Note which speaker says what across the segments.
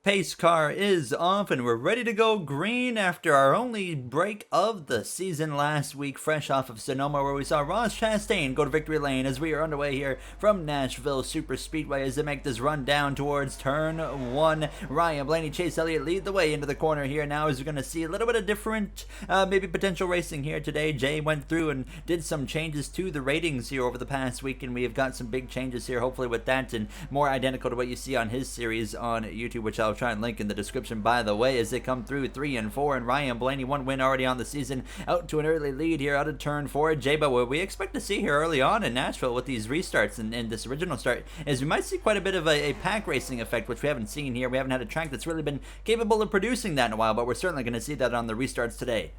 Speaker 1: Pace car is off and we're ready to go green after our only break of the season last week, fresh off of Sonoma, where we saw Ross Chastain go to victory lane as we are underway here from Nashville Super Speedway as they make this run down towards turn one. Ryan Blaney, Chase Elliott lead the way into the corner here now as we're going to see a little bit of different, maybe potential racing here today. Jay went through and did some changes to the ratings here over the past week, and we have got some big changes here, hopefully with that and more identical to what you see on his series on YouTube, which I'll try and link in the description, by the way, as they come through 3 and 4. And Ryan Blaney, one win already on the season, out to an early lead here out of turn 4. Jay, but what we expect to see here early on in Nashville with these restarts and this original start is we might see quite a bit of a pack racing effect, which we haven't seen here. We haven't had a track that's really been capable of producing that in a while, but we're certainly going to see that on the restarts today.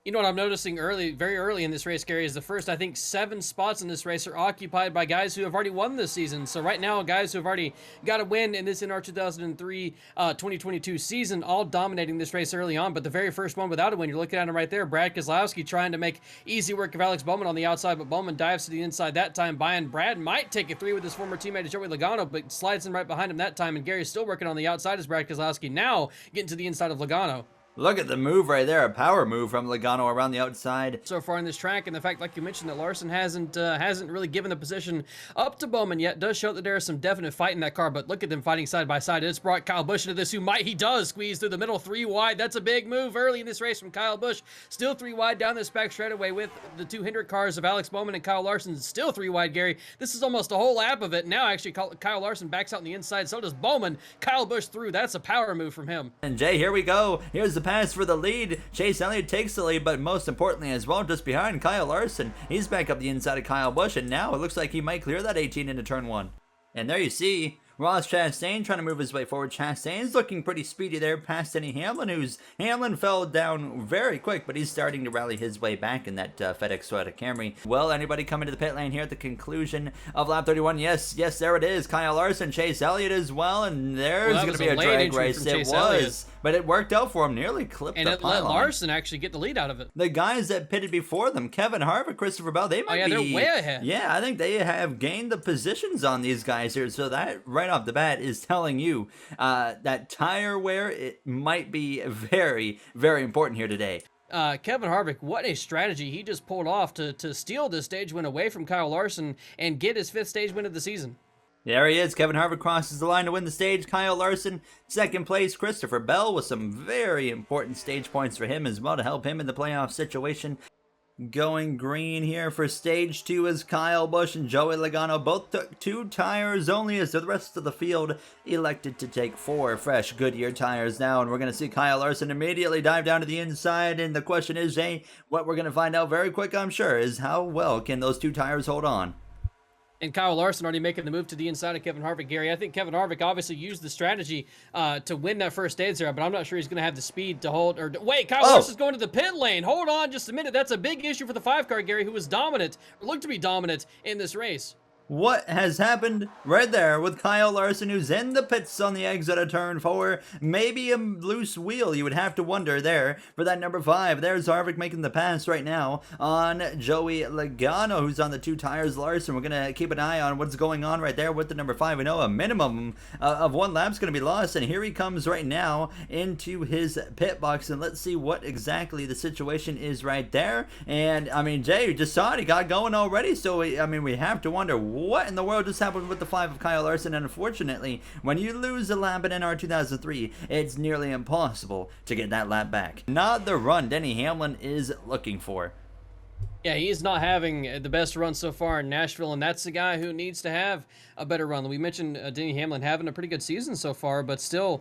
Speaker 2: You know what I'm noticing very early in this race, Gary, is the first, I think, 7 spots in this race are occupied by guys who have already won this season. So right now, guys who have already got a win in this NR2003 2022 season, all dominating this race early on. But the very first one without a win, you're looking at him right there, Brad Keselowski trying to make easy work of Alex Bowman on the outside, but Bowman dives to the inside that time. Brad might take a 3 with his former teammate Joey Logano, but slides in right behind him that time. And Gary's still working on the outside as Brad Keselowski now getting to the inside of Logano.
Speaker 1: Look at the move right there, a power move from Logano around the outside.
Speaker 2: So far in this track, and the fact, like you mentioned, that Larson hasn't really given the position up to Bowman yet does show that there is some definite fight in that car, but look at them fighting side by side. It's brought Kyle Busch into this, he does squeeze through the middle, 3 wide. That's a big move early in this race from Kyle Busch. Still 3 wide down this back straightaway with the 2 Hendrick cars of Alex Bowman and Kyle Larson. Still 3 wide, Gary. This is almost a whole lap of it. Now, actually, Kyle Larson backs out on the inside. So does Bowman. Kyle Busch through. That's a power move from him.
Speaker 1: And Jay, here we go. Here's the pass for the lead. Chase Elliott takes the lead, but most importantly as well, just behind Kyle Larson. He's back up the inside of Kyle Busch, and now it looks like he might clear that 18 into turn 1. And there you see Ross Chastain trying to move his way forward. Chastain's looking pretty speedy there past Denny Hamlin, Hamlin fell down very quick, but he's starting to rally his way back in that FedEx Toyota Camry. Well, anybody coming to the pit lane here at the conclusion of lap 31? Yes, there it is. Kyle Larson, Chase Elliott as well, and there's going to be a drag race. It was, but it worked out for him. Nearly clipped the pylon.
Speaker 2: And it let Larson actually get the lead out of it.
Speaker 1: The guys that pitted before them, Kevin Harvick, Christopher Bell, they might be...
Speaker 2: they're way ahead.
Speaker 1: Yeah, I think they have gained the positions on these guys here, so that right off the bat is telling you that tire wear, it might be very, very important here today.
Speaker 2: Kevin Harvick, what a strategy he just pulled off to steal this stage win away from Kyle Larson and get his 5th stage win of the season.
Speaker 1: There he is. Kevin Harvick crosses the line to win the stage. Kyle Larson, 2nd place. Christopher Bell with some very important stage points for him as well to help him in the playoff situation. Going green here for stage 2 is Kyle Busch and Joey Logano. Both took 2 tires only as the rest of the field elected to take 4 fresh Goodyear tires now. And we're going to see Kyle Larson immediately dive down to the inside. And the question is, Jay, what we're going to find out very quick, I'm sure, is how well can those 2 tires hold on?
Speaker 2: And Kyle Larson already making the move to the inside of Kevin Harvick, Gary. I think Kevin Harvick obviously used the strategy to win that first stage there, but I'm not sure he's going to have the speed to hold. Wait, Kyle Larson's going to the pit lane. Hold on just a minute. That's a big issue for the 5 car, Gary, who was dominant, or looked to be dominant in this race.
Speaker 1: What has happened right there with Kyle Larson, who's in the pits on the exit of turn 4? Maybe a loose wheel, you would have to wonder there for that number 5. There's Harvick making the pass right now on Joey Logano, who's on the 2 tires. Larson, we're going to keep an eye on what's going on right there with the number 5. We know a minimum of 1 lap's going to be lost, and here he comes right now into his pit box, and let's see what exactly the situation is right there. And, I mean, Jay, you just saw it. He got going already, so, I mean, we have to wonder what in the world just happened with the 5 of Kyle Larson. And unfortunately, when you lose a lap in NR2003, it's nearly impossible to get that lap back. Not the run Denny Hamlin is looking for.
Speaker 2: Yeah, he's not having the best run so far in Nashville, and that's the guy who needs to have a better run. We mentioned Denny Hamlin having a pretty good season so far, but still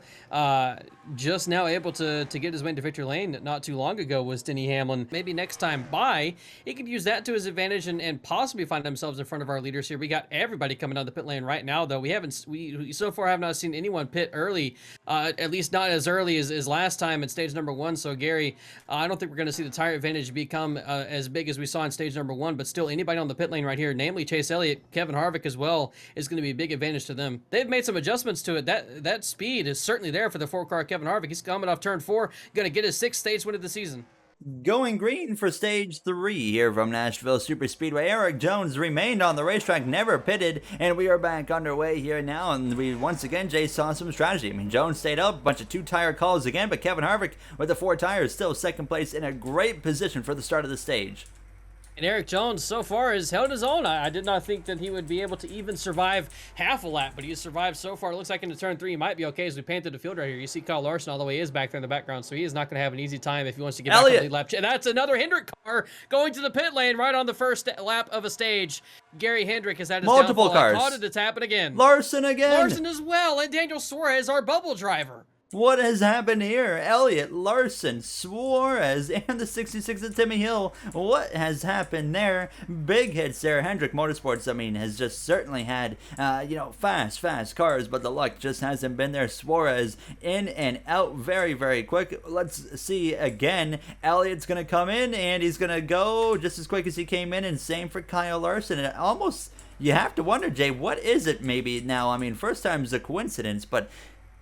Speaker 2: just now able to get his way into victory lane not too long ago was Denny Hamlin. Maybe next time by, he could use that to his advantage and possibly find themselves in front of our leaders here. We got everybody coming down the pit lane right now, though. We so far have not seen anyone pit early, at least not as early as last time at stage number 1. So, Gary, I don't think we're going to see the tire advantage become as big as we saw in stage number 1, but still anybody on the pit lane right here, namely Chase Elliott, Kevin Harvick as well, is going to be a big advantage to them. They've made some adjustments to it. That speed is certainly there for the 4 car Kevin Harvick. He's coming off turn 4, going to get his 6th stage win of the season.
Speaker 1: Going green for stage 3 here from Nashville Superspeedway. Eric Jones remained on the racetrack, never pitted, and we are back underway here now. And we once again, Jay, saw some strategy. I mean, Jones stayed up, bunch of 2-tire calls again, but Kevin Harvick with the 4 tires, still second place in a great position for the start of the stage.
Speaker 2: And Eric Jones so far has held his own. I did not think that he would be able to even survive half a lap, but he has survived so far. It looks like into turn 3 he might be okay as we pan through the field right here. You see Kyle Larson, although he is back there in the background, so he is not going to have an easy time if he wants to get back on the lead lap. And that's another Hendrick car going to the pit lane right on the first lap of a stage. Gary Hendrick has had his
Speaker 1: multiple
Speaker 2: downfall.
Speaker 1: cars.
Speaker 2: I caught it, it's happened again.
Speaker 1: Larson again.
Speaker 2: Larson as well, and Daniel Suarez, our bubble driver.
Speaker 1: What has happened here? Elliott, Larson, Suarez, and the 66 of Timmy Hill. What has happened there? Big hits there. Hendrick Motorsports, I mean, has just certainly had, fast cars, but the luck just hasn't been there. Suarez in and out very, very quick. Let's see again. Elliott's going to come in, and he's going to go just as quick as he came in, and same for Kyle Larson. And almost, you have to wonder, Jay, what is it maybe now? I mean, first time's a coincidence, but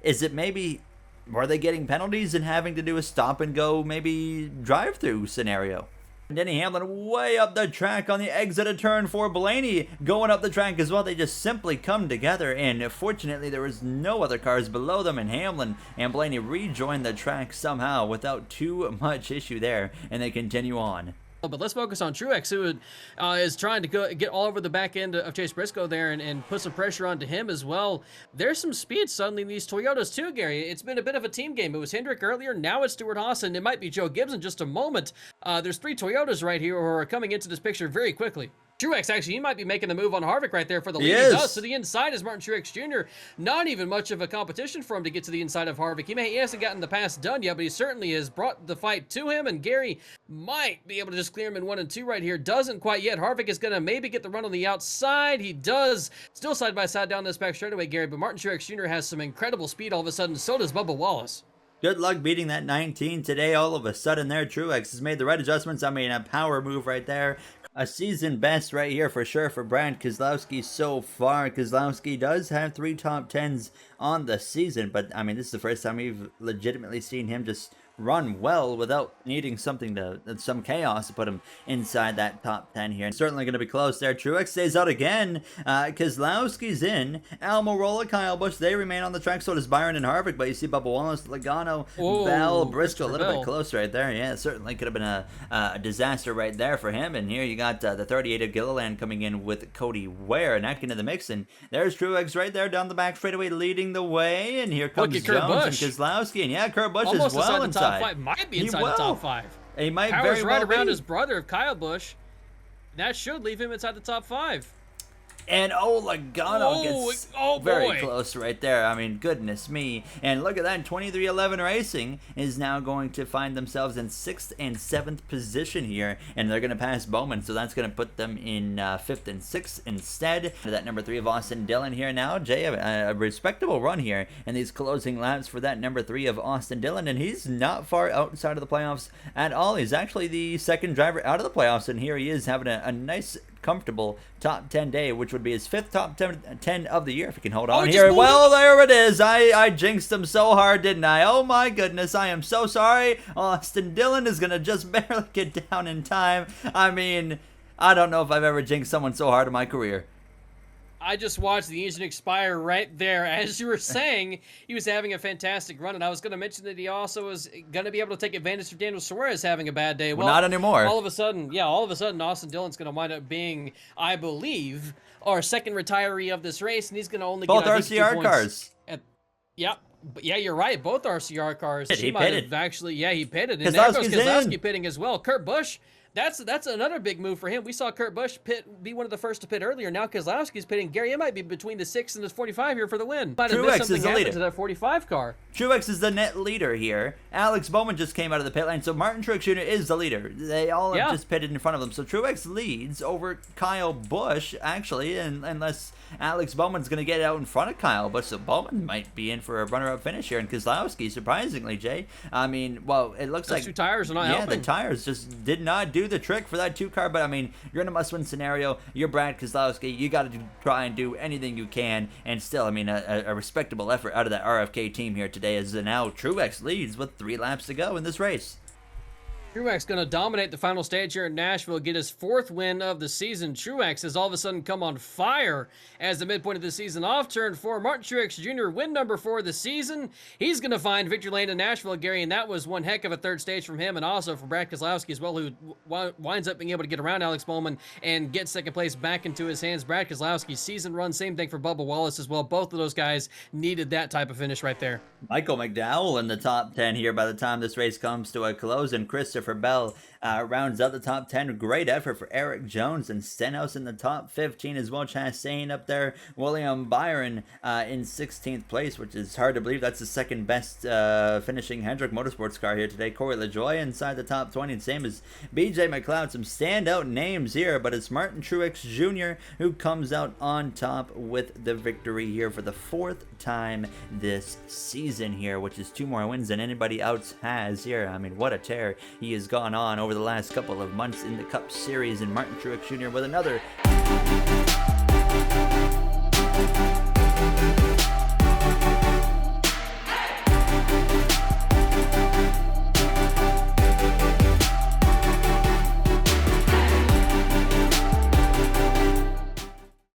Speaker 1: is it maybe... were they getting penalties and having to do a stop-and-go, maybe drive-through scenario? Denny Hamlin way up the track on the exit of turn 4. Blaney going up the track as well. They just simply come together, and fortunately there was no other cars below them, and Hamlin and Blaney rejoined the track somehow without too much issue there, and they continue on.
Speaker 2: But let's focus on TRUEX, who is trying to get all over the back end of Chase Briscoe there and put some pressure onto him as well. There's some speed suddenly in these Toyotas too, Gary. It's been a bit of a team game. It was Hendrick earlier, now it's Stewart-Haas, and it might be Joe Gibbs in just a moment. There's 3 Toyotas right here who are coming into this picture very quickly. TRUEX, actually, he might be making the move on Harvick right there for the lead. He does. To the inside is Martin Truex Jr. Not even much of a competition for him to get to the inside of Harvick. He hasn't gotten the pass done yet, but he certainly has brought the fight to him, and Gary might be able to just clear him in 1 and 2 right here. Doesn't quite yet. Harvick is going to maybe get the run on the outside. He does. Still side by side down this back straightaway, Gary, but Martin Truex Jr. has some incredible speed all of a sudden. So does Bubba Wallace.
Speaker 1: Good luck beating that 19 today. All of a sudden there, Truex has made the right adjustments. I mean, a power move right there. A season best right here for sure for Brad Keselowski so far. Keselowski does have 3 top 10s on the season, but I mean, this is the first time we've legitimately seen him just run well without needing some chaos to put him inside that top 10 here. And certainly going to be close there. Truex stays out again. Keselowski's in. Almirola, Kyle Busch, they remain on the track. So does Byron and Harvick. But you see Bubba Wallace, Logano, Bell, Briscoe, a little bit close right there. Yeah, certainly could have been a disaster right there for him. And here you got the 38 of Gilliland coming in with Cody Ware and Atkin in the mix. And there's Truex right there down the back straightaway leading the way. And here comes Jones and Keselowski. And yeah, Kurt Busch
Speaker 2: almost
Speaker 1: as well inside.
Speaker 2: Might be inside the top 5.
Speaker 1: He might
Speaker 2: Power's
Speaker 1: very well
Speaker 2: right around
Speaker 1: be.
Speaker 2: his brother, Kyle Busch. That should leave him inside the top 5.
Speaker 1: And Logano gets very close right there. I mean, goodness me. And look at that. 2311 Racing is now going to find themselves in 6th and 7th position here. And they're going to pass Bowman. So that's going to put them in 5th and 6th instead. That number 3 of Austin Dillon here now. Jay, a respectable run here in these closing laps for that number 3 of Austin Dillon. And he's not far outside of the playoffs at all. He's actually the 2nd driver out of the playoffs. And here he is having a nice, comfortable top 10 day, which would be his 5th top 10 of the year if he can hold on here. Well, there it is. I jinxed him so hard, didn't I? Oh my goodness, I am so sorry. Austin Dillon is gonna just barely get down in time. I mean, I don't know if I've ever jinxed someone so hard in my career.
Speaker 2: I just watched the engine expire right there. As you were saying, he was having a fantastic run, and I was going to mention that he also was going to be able to take advantage of Daniel Suarez having a bad day.
Speaker 1: Well, not anymore.
Speaker 2: All of a sudden, Austin Dillon's going to wind up being, I believe, our 2nd retiree of this race, and he's going to only
Speaker 1: both
Speaker 2: get
Speaker 1: RCR cars.
Speaker 2: Yeah, you're right. Both RCR cars.
Speaker 1: He pitted.
Speaker 2: He pitted. And there goes Keselowski pitting as well. Kurt Busch. That's another big move for him. We saw Kurt Busch be one of the first to pit earlier. Now Keselowski's pitting. Gary, it might be between the 6 and the 45 here for the win. Might have missed something happened to that 45 car.
Speaker 1: Truex is the net leader here. Alex Bowman just came out of the pit lane, so Martin Truex Jr. is the leader. They all have just pitted in front of them. So Truex leads over Kyle Busch, actually, unless Alex Bowman's going to get out in front of Kyle Busch. So Bowman might be in for a runner-up finish here. And Keselowski, surprisingly, Jay, I mean, well, it looks like
Speaker 2: 2 tires are not helping.
Speaker 1: Yeah, the tires just did not do the trick for that 2 car. But I mean, you're in a must-win scenario. You're Brad Keselowski. You got to try and do anything you can. And still, I mean, a respectable effort out of that RFK team here today, as now Truex leads with 3 laps to go in this race.
Speaker 2: Truex going to dominate the final stage here in Nashville, get his 4th win of the season. Truex has all of a sudden come on fire as the midpoint of the season off turn for Martin Truex Jr., win number 4 of the season. He's going to find victory lane in Nashville, Gary, and that was one heck of a 3rd stage from him, and also from Brad Keselowski as well, who winds up being able to get around Alex Bowman and get 2nd place back into his hands. Brad Keselowski's season run, same thing for Bubba Wallace as well. Both of those guys needed that type of finish right there.
Speaker 1: Michael McDowell in the top 10 here by the time this race comes to a close, and Christopher Bell rounds out the top 10. Great effort for Eric Jones and Stenhouse in the top 15 as well. Chastain up there. William Byron in 16th place, which is hard to believe. That's the 2nd best finishing Hendrick Motorsports car here today. Corey LaJoie inside the top 20, same as BJ McLeod. Some standout names here, but it's Martin Truex Jr. who comes out on top with the victory here for the 4th time this season here, which is 2 more wins than anybody else has here. I mean, what a tear he has gone on over the last couple of months in the Cup Series, and Martin Truex Jr. with another